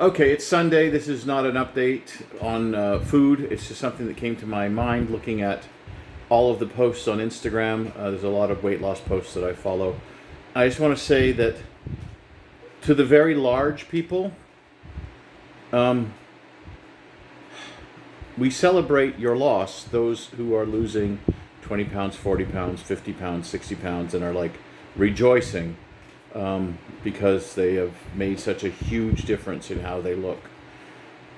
Okay, it's Sunday. This is not an update on food. It's just something that came to my mind looking at all of the posts on Instagram. There's a lot of weight loss posts that I follow. I just want to say that to the very large people, um, we celebrate your loss, those who are losing 20 pounds, 40 pounds, 50 pounds, 60 pounds, and are like rejoicing because they have made such a huge difference in how they look.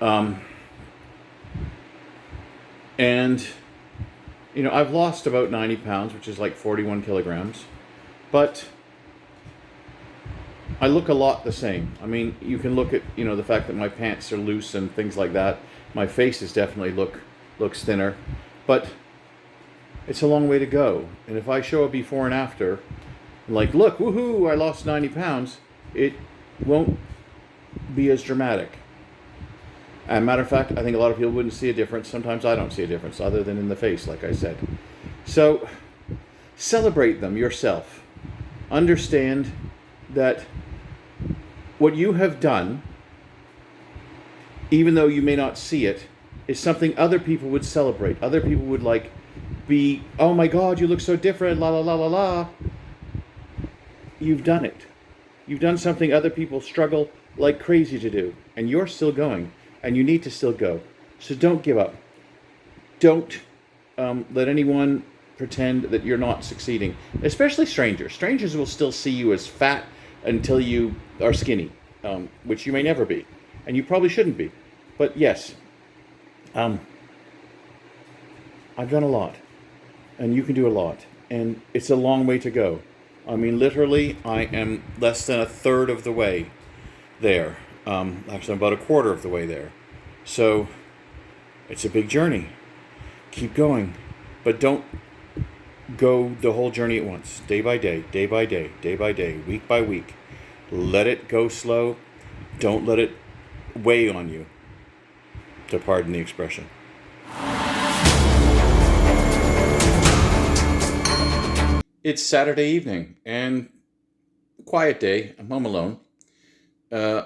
Um, and, I've lost about 90 pounds, which is like 41 kilograms, but I look a lot the same. I mean, you can look at, the fact that my pants are loose and things like that. My face is definitely looks thinner, but it's a long way to go. And if I show a before and after, like, look, woohoo, I lost 90 pounds, it won't be as dramatic. As a matter of fact, I think a lot of people wouldn't see a difference. Sometimes I don't see a difference other than in the face, like I said. So celebrate them yourself. Understand that what you have done, even though you may not see it, is something other people would celebrate. Other people would be, oh my God, you look so different, la la la la la. You've done it. You've done something other people struggle like crazy to do, and you're still going, and you need to still go. So don't give up. Don't let anyone pretend that you're not succeeding, especially strangers. Strangers will still see you as fat until you are skinny, which you may never be, and you probably shouldn't be. But yes, I've done a lot, and you can do a lot, and it's a long way to go. I mean, literally, I am less than a third of the way there. Actually, I'm about a quarter of the way there. So, it's a big journey. Keep going. But don't go the whole journey at once. Day by day, day by day, day by day, week by week. Let it go slow. Don't let it weigh on you, to pardon the expression. It's Saturday evening and quiet day. I'm home alone.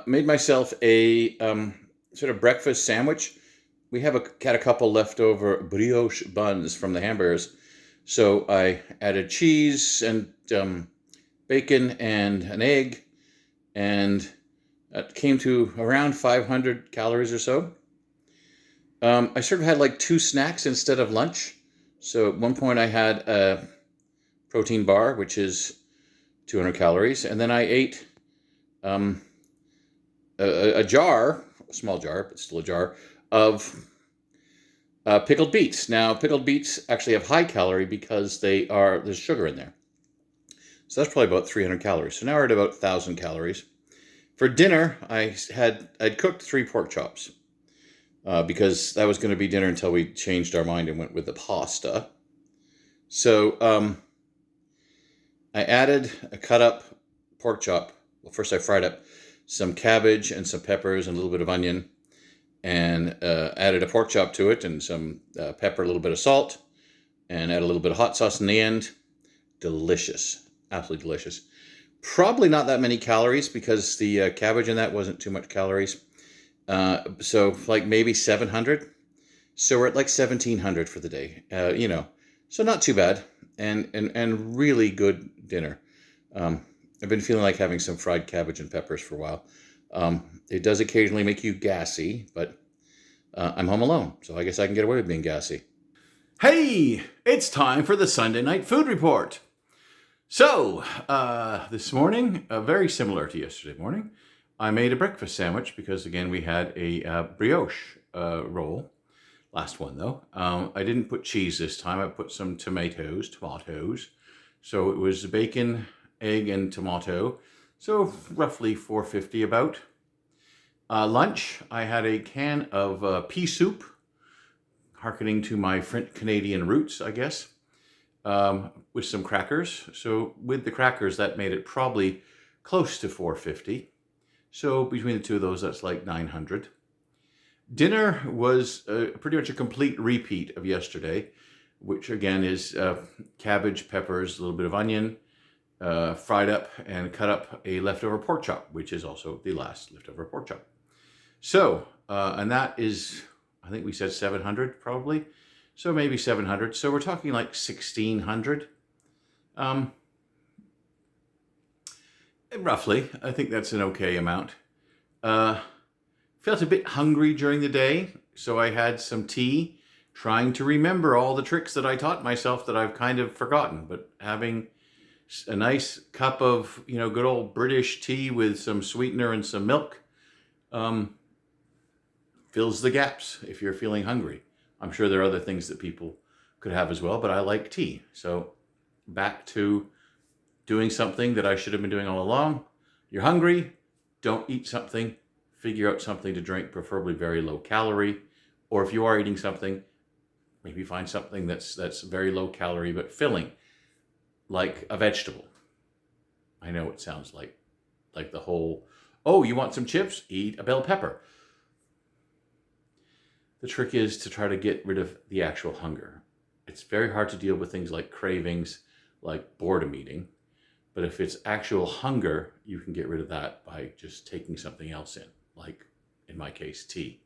Made myself a sort of breakfast sandwich. We had a couple leftover brioche buns from the hamburgers, so I added cheese and bacon and an egg, and it came to around 500 calories or so. I sort of had like two snacks instead of lunch. So at one point I had a protein bar, which is 200 calories, and then I ate a jar, a small jar, but still a jar, of pickled beets. Now, pickled beets actually have high calorie because there's sugar in there. So that's probably about 300 calories. So now we're at about 1,000 calories. For dinner, I'd cooked 3 pork chops because that was going to be dinner until we changed our mind and went with the pasta. So I added a cut up pork chop. Well, first I fried up some cabbage and some peppers and a little bit of onion, and added a pork chop to it and some pepper, a little bit of salt, and add a little bit of hot sauce in the end. Delicious. Absolutely delicious. Probably not that many calories because the cabbage in that wasn't too much calories. So like maybe 700. So we're at like 1,700 for the day. So not too bad, and really good dinner. I've been feeling like having some fried cabbage and peppers for a while. It does occasionally make you gassy, but I'm home alone, so I guess I can get away with being gassy. Hey, it's time for the Sunday Night Food Report. So, this morning, very similar to yesterday morning, I made a breakfast sandwich because, again, we had a brioche roll. Last one, though. I didn't put cheese this time. I put some tomatoes. So it was bacon, egg, and tomato. So roughly 450 about. Lunch, I had a can of pea soup, hearkening to my French Canadian roots, I guess, with some crackers. So with the crackers, that made it probably close to 450. So between the two of those, that's like 900. Dinner was pretty much a complete repeat of yesterday, which again is cabbage, peppers, a little bit of onion, fried up and cut up a leftover pork chop, which is also the last leftover pork chop. So, and that is, I think we said 700 probably. So maybe 700. So we're talking like 1,600. Roughly. I think that's an okay amount. Felt a bit hungry during the day, so I had some tea, trying to remember all the tricks that I taught myself that I've kind of forgotten. But having a nice cup of, good old British tea with some sweetener and some milk fills the gaps if you're feeling hungry. I'm sure there are other things that people could have as well, but I like tea. So back to doing something that I should have been doing all along. You're hungry, don't eat something, figure out something to drink, preferably very low calorie. Or if you are eating something, maybe find something that's very low calorie but filling, like a vegetable. I know it sounds like the whole, oh, you want some chips? Eat a bell pepper. The trick is to try to get rid of the actual hunger. It's very hard to deal with things like cravings, like boredom eating. But if it's actual hunger, you can get rid of that by just taking something else in, like, in my case, tea.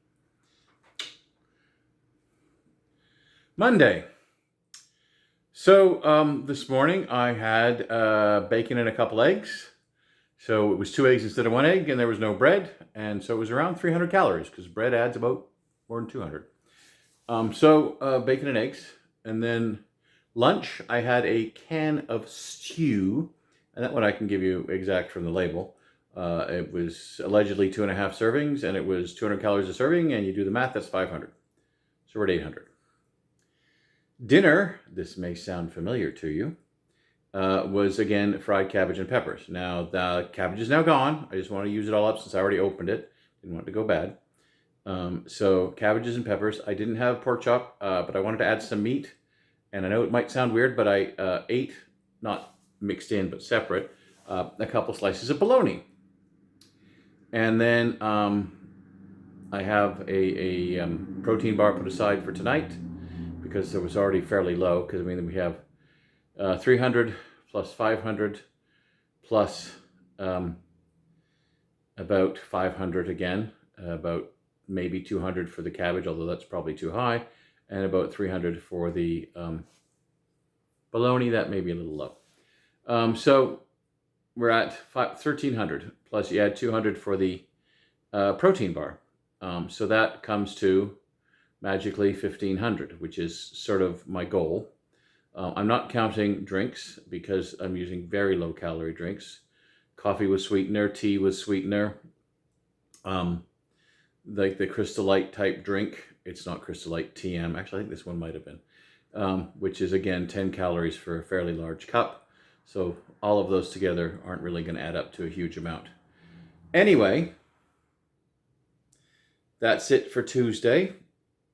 Monday. So this morning I had bacon and a couple eggs. So it was 2 eggs instead of 1 egg, and there was no bread. And so it was around 300 calories, because bread adds about more than 200. So bacon and eggs. And then lunch, I had a can of stew. And that one I can give you exact from the label. It was allegedly 2.5 servings, and it was 200 calories a serving, and you do the math, that's 500. So we're at 800. Dinner, this may sound familiar to you, was again fried cabbage and peppers. Now, the cabbage is now gone. I just want to use it all up since I already opened it. Didn't want it to go bad. So cabbages and peppers. I didn't have pork chop, but I wanted to add some meat. And I know it might sound weird, but I ate, not mixed in but separate, a couple slices of bologna. And then I have a protein bar put aside for tonight because it was already fairly low, because we have 300 plus 500 plus about 500 again, about maybe 200 for the cabbage, although that's probably too high, and about 300 for the bologna. That may be a little low. So we're at 1,300, plus you add 200 for the protein bar. So that comes to magically 1,500, which is sort of my goal. I'm not counting drinks because I'm using very low calorie drinks. Coffee with sweetener, tea with sweetener. Like the Crystal Light type drink. It's not Crystal Light TM. Actually, I think this one might have been. Which is, again, 10 calories for a fairly large cup. So all of those together aren't really going to add up to a huge amount. Anyway, that's it for Tuesday.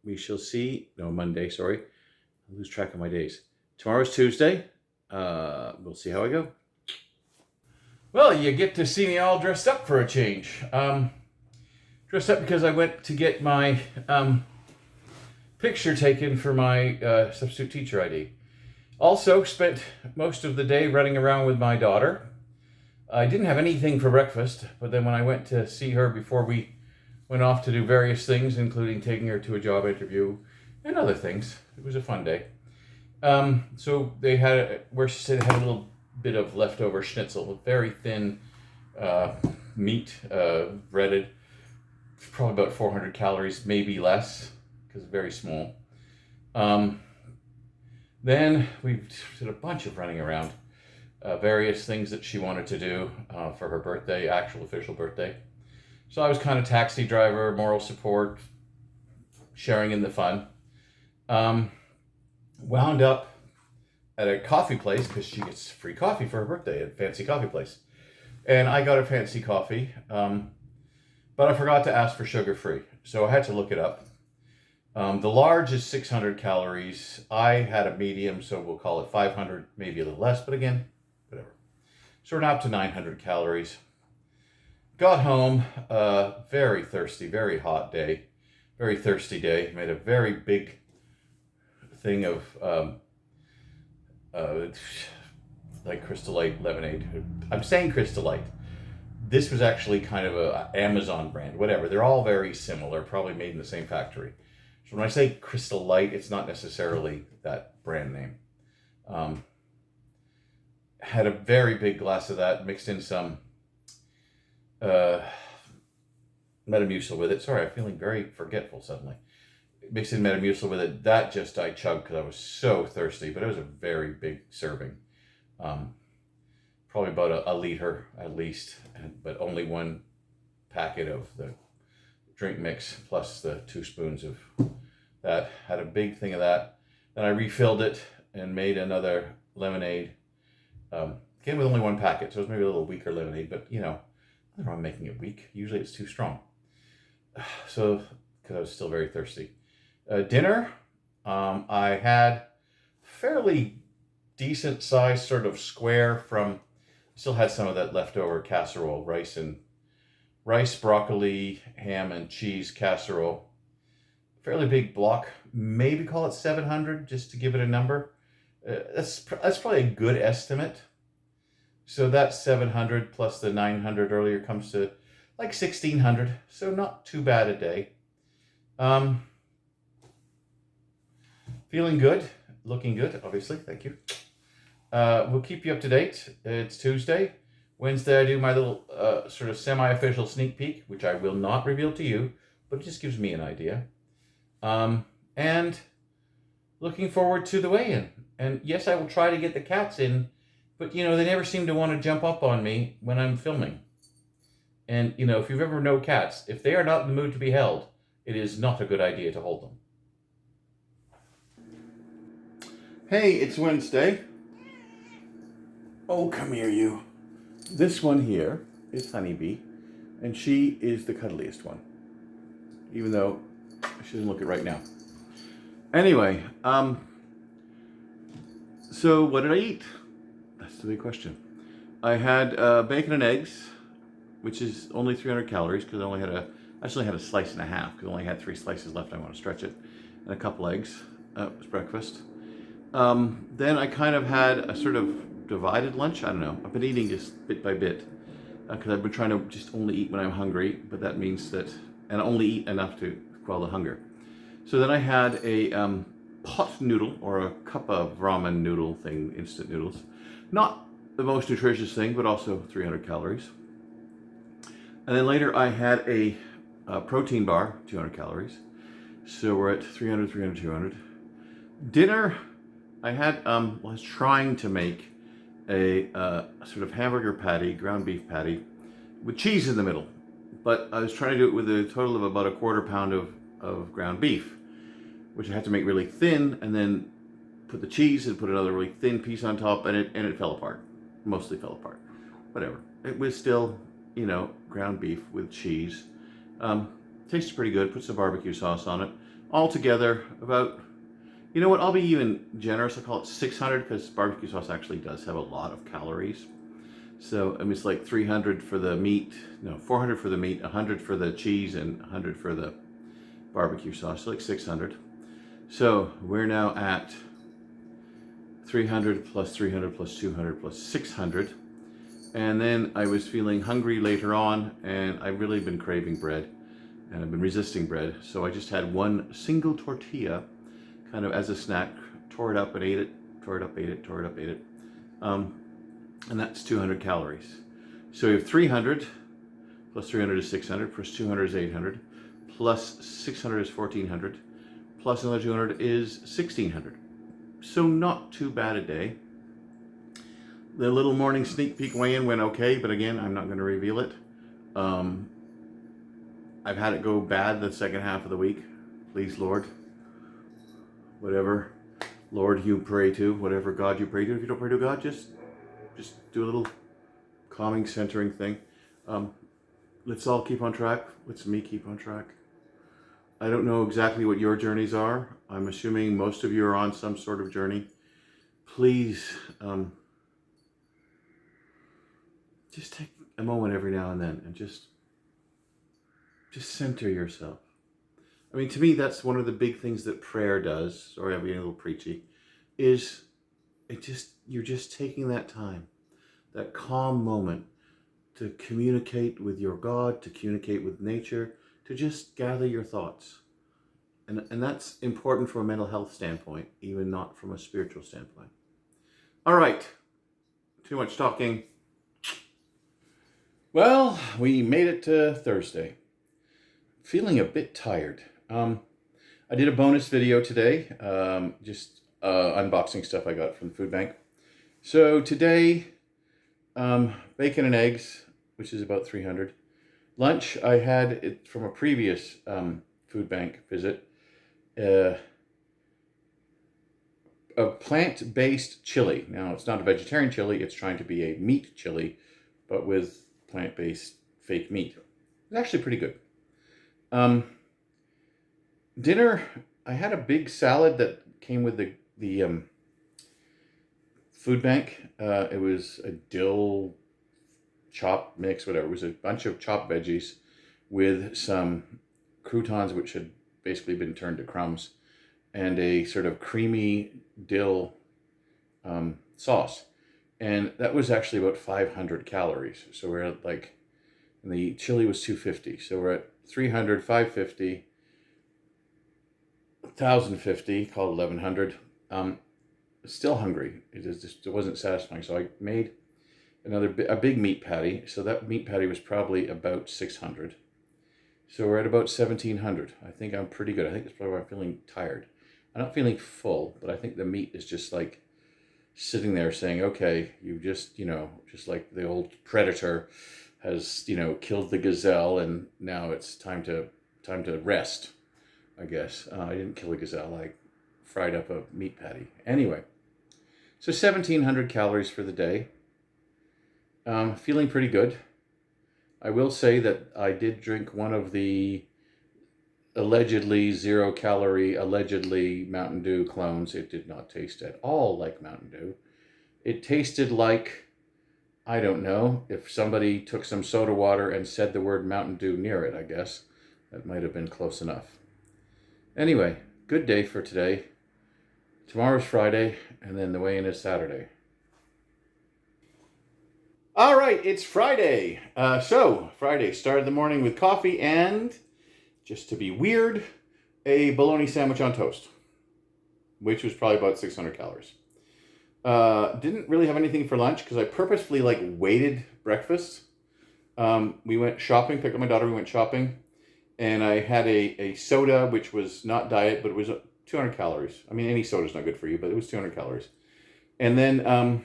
We shall see. No, Monday, sorry. I lose track of my days. Tomorrow's Tuesday. We'll see how I go. Well, you get to see me all dressed up for a change. Dressed up because I went to get my picture taken for my substitute teacher ID. Also spent most of the day running around with my daughter. I didn't have anything for breakfast, but then when I went to see her before we went off to do various things, including taking her to a job interview and other things, it was a fun day. So they had, where she said they had a little bit of leftover schnitzel with very thin meat, breaded, probably about 400 calories, maybe less, because it's very small. Then we did a bunch of running around, various things that she wanted to do for her birthday, actual official birthday. So I was kind of taxi driver, moral support, sharing in the fun. Wound up at a coffee place because she gets free coffee for her birthday, at a fancy coffee place. And I got a fancy coffee, but I forgot to ask for sugar-free. So I had to look it up. The large is 600 calories. I had a medium, so we'll call it 500, maybe a little less, but again, whatever. So we're now up to 900 calories. Got home, very thirsty, very hot day, very thirsty day. Made a very big thing of like Crystal Light lemonade. I'm saying Crystal Light. This was actually kind of a Amazon brand, whatever. They're all very similar, probably made in the same factory. So when I say Crystal Light, it's not necessarily that brand name. Had a very big glass of that, mixed in some Metamucil with it. Sorry, I'm feeling very forgetful suddenly. Mixed in Metamucil with it. That just I chugged because I was so thirsty, but it was a very big serving. Probably about a liter at least, but only one packet of the drink mix plus the 2 spoons of that. Had a big thing of that. Then I refilled it and made another lemonade. Again, with only one packet, so it was maybe a little weaker lemonade, but you know, nothing wrong making it weak. Usually it's too strong. So, because I was still very thirsty. Dinner, I had fairly decent size sort of square from, still had some of that leftover casserole, rice, broccoli, ham and cheese casserole. Fairly big block, maybe call it 700 just to give it a number. That's probably a good estimate. So that 700 plus the 900 earlier comes to like 1600. So not too bad a day. Feeling good, looking good, obviously. Thank you. We'll keep you up to date. It's Tuesday. Wednesday, I do my little sort of semi-official sneak peek, which I will not reveal to you, but it just gives me an idea. And looking forward to the weigh-in. And yes, I will try to get the cats in, but you know, they never seem to want to jump up on me when I'm filming. And you know, if you've ever known cats, if they are not in the mood to be held, it is not a good idea to hold them. Hey, it's Wednesday. Oh, come here, you. This one here is Honeybee, and she is the cuddliest one, even though she doesn't look it right now. Anyway, so what did I eat? That's the big question. I had bacon and eggs, which is only 300 calories because I actually had a slice and a half because I only had 3 slices left. I want to stretch it, and a couple eggs. It was breakfast. Then I kind of had a sort of divided lunch. I don't know. I've been eating just bit by bit because I've been trying to just only eat when I'm hungry, but that means that, and only eat enough to quell the hunger. So then I had a pot noodle or a cup of ramen noodle thing, instant noodles. Not the most nutritious thing, but also 300 calories. And then later I had a protein bar, 200 calories. So we're at 300, 300, 200. Dinner, I had, I was trying to make a sort of hamburger patty, ground beef patty, with cheese in the middle. But I was trying to do it with a total of about a quarter pound of ground beef, which I had to make really thin, and then put the cheese and put another really thin piece on top, and it fell apart. Mostly fell apart. Whatever. It was still, you know, ground beef with cheese. Tasted pretty good. Put some barbecue sauce on it. All together, about, you know what, I'll be even generous. I'll call it 600 because barbecue sauce actually does have a lot of calories. So, I mean, it's like 300 for the meat, no, 400 for the meat, 100 for the cheese, and 100 for the barbecue sauce, so like 600. So, we're now at 300 plus 300 plus 200 plus 600. And then I was feeling hungry later on, and I've really been craving bread, and I've been resisting bread. So I just had one single tortilla, kind of as a snack, tore it up and ate it, tore it up, ate it, tore it up, ate it. And that's 200 calories. So we have 300, plus 300 is 600, plus 200 is 800, plus 600 is 1400, plus another 200 is 1600. So not too bad a day. The little morning sneak peek weigh-in went okay, but again, I'm not going to reveal it. I've had it go bad the second half of the week. Please, Lord. Whatever Lord you pray to, whatever God you pray to. If you don't pray to God, just do a little calming, centering thing. Let's all keep on track. Let's me keep on track. I don't know exactly what your journeys are. I'm assuming most of you are on some sort of journey. Please, just take a moment every now and then and just center yourself. I mean, to me, that's one of the big things that prayer does. Sorry, I'm being a little preachy. You're just taking that time, that calm moment to communicate with your God, to communicate with nature, to just gather your thoughts. And that's important from a mental health standpoint, even not from a spiritual standpoint. All right, too much talking. Well, we made it to Thursday. Feeling a bit tired. I did a bonus video today, just unboxing stuff I got from the food bank. So today, bacon and eggs, which is about 300. Lunch, I had it from a previous food bank visit. A plant-based chili. Now, it's not a vegetarian chili. It's trying to be a meat chili, but with plant-based fake meat. It's actually pretty good. Dinner, I had a big salad that came with the food bank. It was a dill chop mix, whatever. It was a bunch of chopped veggies with some croutons, which had basically been turned to crumbs, and a sort of creamy dill sauce. And that was actually about 500 calories. So we're at like, and the chili was 250. So we're at 300, 550, 1,050, called 1,100. Still hungry. It wasn't satisfying. So I made a big meat patty. So that meat patty was probably about 600. So we're at about 1,700. I think I'm pretty good. I think that's probably why I'm feeling tired. I'm not feeling full, but I think the meat is just like sitting there saying, okay, you just, just like the old predator has, killed the gazelle, and now it's time to rest, I guess. I didn't kill a gazelle. I fried up a meat patty. Anyway, so 1,700 calories for the day. Feeling pretty good. I will say that I did drink one of the allegedly 0-calorie, allegedly Mountain Dew clones. It did not taste at all like Mountain Dew. It tasted like, I don't know, if somebody took some soda water and said the word Mountain Dew near it, I guess. That might have been close enough. Anyway, good day for today. Tomorrow's Friday, and then the weigh-in is Saturday. All right, it's Friday. So Friday, started the morning with coffee and, just to be weird, a bologna sandwich on toast, which was probably about 600 calories. Didn't really have anything for lunch because I purposefully waited breakfast. We went shopping, picked up my daughter, we went shopping, and I had a soda, which was not diet, but it was 200 calories. I mean, any soda's not good for you, but it was 200 calories. And then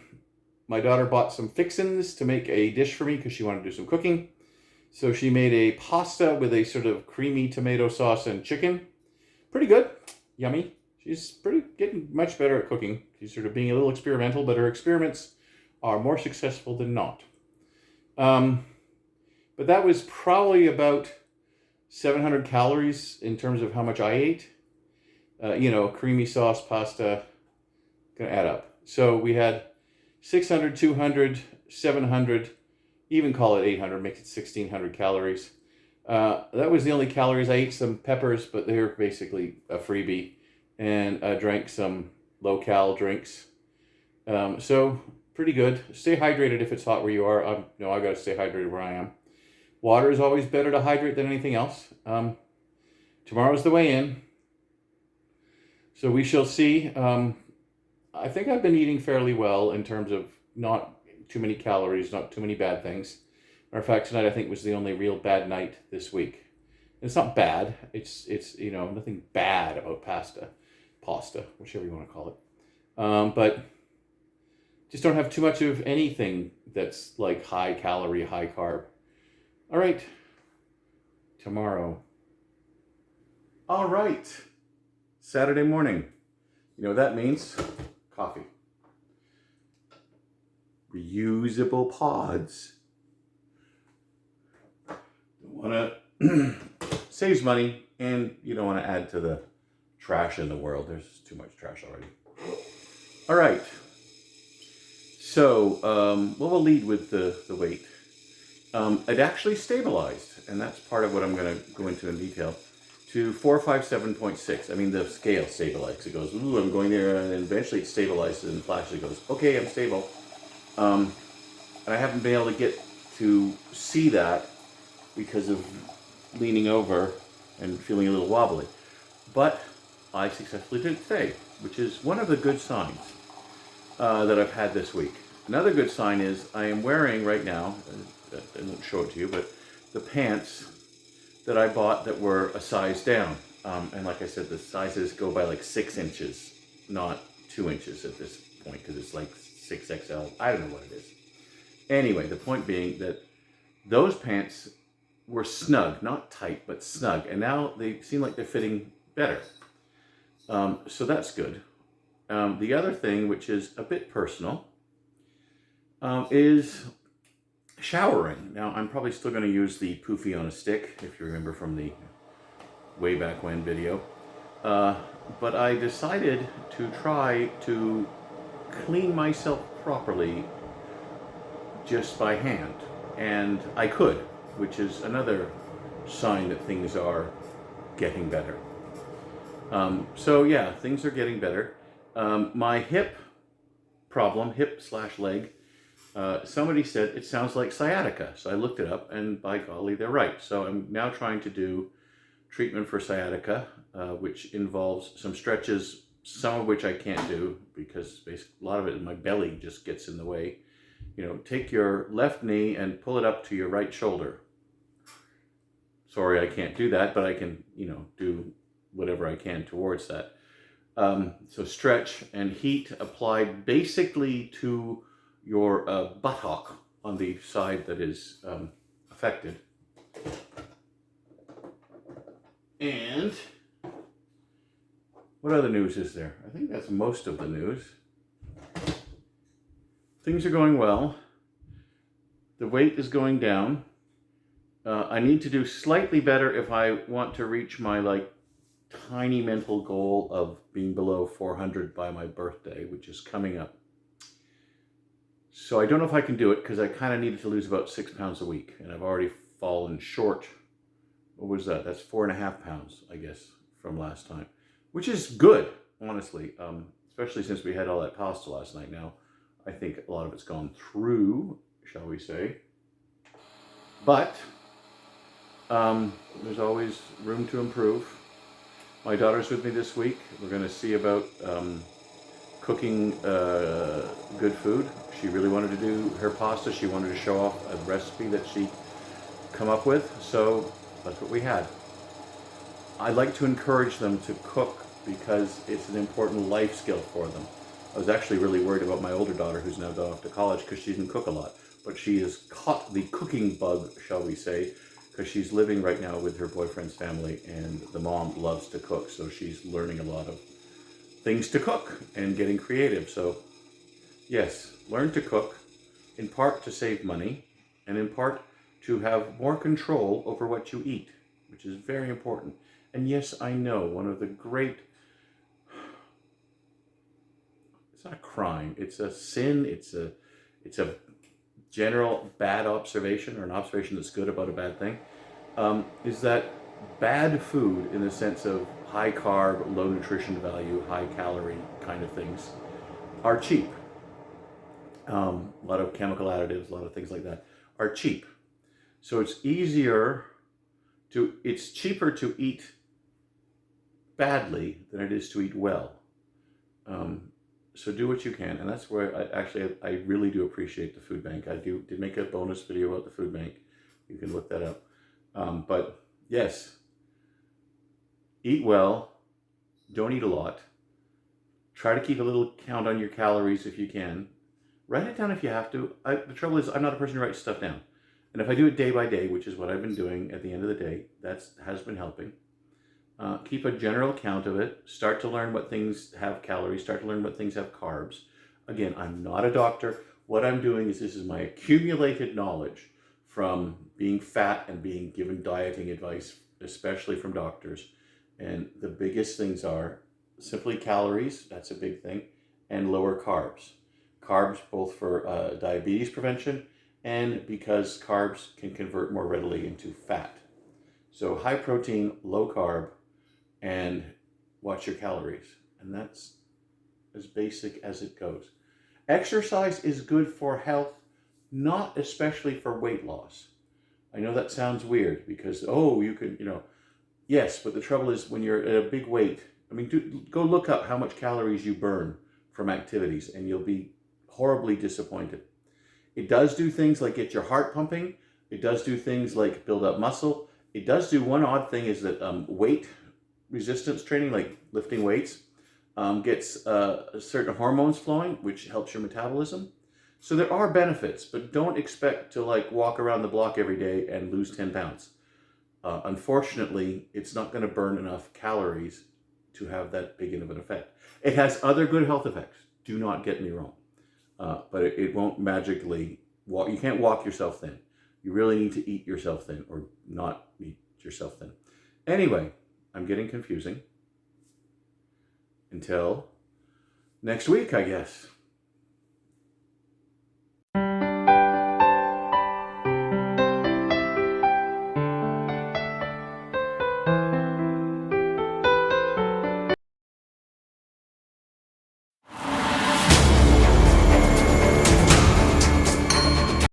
my daughter bought some fixins to make a dish for me because she wanted to do some cooking. So she made a pasta with a sort of creamy tomato sauce and chicken. Pretty good. Yummy. She's getting much better at cooking. She's sort of being a little experimental, but her experiments are more successful than not. But that was probably about 700 calories in terms of how much I ate. Creamy sauce, pasta, gonna add up. So we had 600, 200, 700, even call it 800, makes it 1,600 calories. That was the only calories. I ate some peppers, but they were basically a freebie. And I drank some low-cal drinks. So pretty good. Stay hydrated if it's hot where you are. I got to stay hydrated where I am. Water is always better to hydrate than anything else. Tomorrow's the weigh-in. So we shall see. I think I've been eating fairly well in terms of not too many calories, not too many bad things. Matter of fact, tonight I think was the only real bad night this week. It's not bad. It's nothing bad about pasta, whichever you want to call it. But just don't have too much of anything that's like high calorie, high carb. All right, tomorrow. All right, Saturday morning. You know what that means? Coffee. Reusable pods. Don't want to saves money, and you don't want to add to the trash in the world. There's too much trash already. All right. So we'll lead with the weight. It actually stabilized, and that's part of what I'm going to go into in detail, to 457.6. I mean, the scale stabilized. It goes, ooh, I'm going there, and then eventually it stabilizes and flashes. It goes, okay, I'm stable. And I haven't been able to get to see that because of leaning over and feeling a little wobbly. But I successfully did it today, which is one of the good signs that I've had this week. Another good sign is I am wearing right now, I won't show it to you, but the pants that I bought that were a size down. And like I said, the sizes go by like 6 inches, not 2 inches at this point, because it's like 6XL. I don't know what it is. Anyway, the point being that those pants were snug, not tight, but snug. And now they seem like they're fitting better. So that's good. The other thing, which is a bit personal, is showering. Now, I'm probably still going to use the poofy on a stick, if you remember from the way back when video. But I decided to try to clean myself properly just by hand. And I could, which is another sign that things are getting better. So yeah, things are getting better. My hip problem, hip/leg, somebody said it sounds like sciatica. So I looked it up, and by golly, they're right. So I'm now trying to do treatment for sciatica, which involves some stretches, some of which I can't do because basically a lot of it in my belly just gets in the way. You know, take your left knee and pull it up to your right shoulder. Sorry, I can't do that, but I can, do whatever I can towards that. So stretch and heat applied basically to your buttock on the side that is affected. And what other news is there? I think that's most of the news. Things are going well. The weight is going down. I need to do slightly better if I want to reach my tiny mental goal of being below 400 by my birthday, which is coming up. So I don't know if I can do it because I kind of needed to lose about 6 pounds a week, and I've already fallen short. What was that? That's 4.5 pounds, I guess, from last time, which is good, honestly, especially since we had all that pasta last night. Now, I think a lot of it's gone through, shall we say. But there's always room to improve. My daughter's with me this week. We're going to see about cooking good food. She really wanted to do her pasta. She wanted to show off a recipe that she come up with. So that's what we had. I like to encourage them to cook because it's an important life skill for them. I was actually really worried about my older daughter who's now gone off to college because she didn't cook a lot. But she has caught the cooking bug, shall we say, because she's living right now with her boyfriend's family and the mom loves to cook. So she's learning a lot of things to cook and getting creative. So yes, learn to cook, in part to save money and in part to have more control over what you eat, which is very important. And yes, I know one of the great, it's not a crime, it's a sin, it's a general bad observation, or an observation that's good about a bad thing, is that bad food in the sense of high carb, low nutrition value, high calorie kind of things are cheap. A lot of chemical additives, a lot of things like that are cheap. So it's cheaper to eat badly than it is to eat well. So do what you can, and that's where I really do appreciate the food bank. I did make a bonus video about the food bank. You can look that up. But yes, eat well, don't eat a lot. Try to keep a little count on your calories if you can. Write it down if you have to. The trouble is, I'm not a person who writes stuff down. And if I do it day by day, which is what I've been doing at the end of the day, that has been helping. Keep a general count of it. Start to learn what things have calories. Start to learn what things have carbs. Again, I'm not a doctor. What I'm doing is this is my accumulated knowledge from being fat and being given dieting advice, especially from doctors. And the biggest things are simply calories, that's a big thing, and lower carbs. Carbs both for diabetes prevention and because carbs can convert more readily into fat. So high protein, low carb, and watch your calories. And that's as basic as it goes. Exercise is good for health not especially for weight loss. I know that sounds weird because, oh, you can, yes, but the trouble is when you're at a big weight, I mean, go look up how much calories you burn from activities and you'll be horribly disappointed. It does do things like get your heart pumping. It does do things like build up muscle. It does do one odd thing is that weight resistance training, like lifting weights, gets certain hormones flowing, which helps your metabolism. So there are benefits, but don't expect to like walk around the block every day and lose 10 pounds. Unfortunately, it's not going to burn enough calories to have that big of an effect. It has other good health effects. Do not get me wrong. But it won't magically walk. You can't walk yourself thin. You really need to eat yourself thin or not eat yourself thin. Anyway, I'm getting confusing. Until next week, I guess.